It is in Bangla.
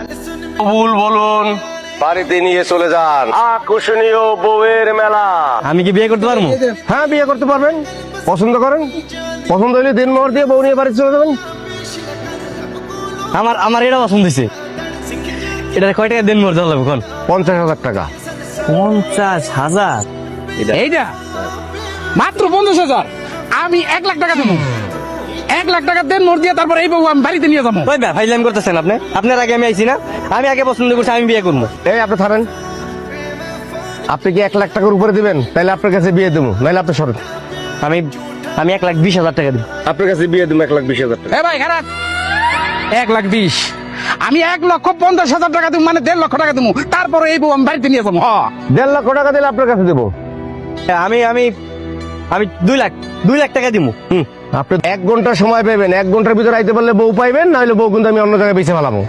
ভুল বলুন, বাড়িতে নিয়ে চলে যান। আকর্ষণীয় বউয়ের মেলা। আমি কি বিয়ে করতে পারবো? হ্যাঁ, বিয়ে করতে পারবেন। পছন্দ করেন, পছন্দ হলে দিনমোহর দিয়ে বউ নিয়ে বাড়িতে চলে যাবেন। আমার এটা পছন্দ হয়েছে। এটা কয় টাকা দিন মোর দেওয়া লাগবে কোন? 50,000 টাকা। 50,000? এইটা মাত্র 50,000। আমি 1,00,000 টাকা দেবো। 1,00,000 টাকা দেন মোর দিয়ে, তারপর এই বউ আমি বাড়িতে নিয়ে যাবো। ওই ফাইজলামি করতেছেন আপনি। আপনার আগে আমি আইছি না? আমি আগে পছন্দ করছি, আমি বিয়ে করবো। এই আপনি থামেন। আপনি কি 1,00,000 টাকার উপরে দিবেন? তাহলে আপনার কাছে বিয়ে দেবো, নাহলে আপনি সরেন। আমি 1,20,000 টাকা দিব। আপনার কাছে বিয়ে দেবো 1,20,000 টাকা। এ ভাই খারাপ। 1,20,000। আমি 1,50,000 টাকা দেবো, মানে 1,50,000 টাকা দেবো, তারপর এই বউ আমি বাড়িতে নিয়ে যাবো। 1.5 লক্ষ টাকা দিলে আপনার কাছে দেবো। আমি 2 লাখ টাকা দিব। আপনি 1 ঘন্টা সময় পাবেন। 1 ঘন্টার ভিতরে আইতে পারলে বউ পাইবেন, নাহলে বউ কিন্তু আমি অন্য জায়গায় বেঁচে ফেলাবো।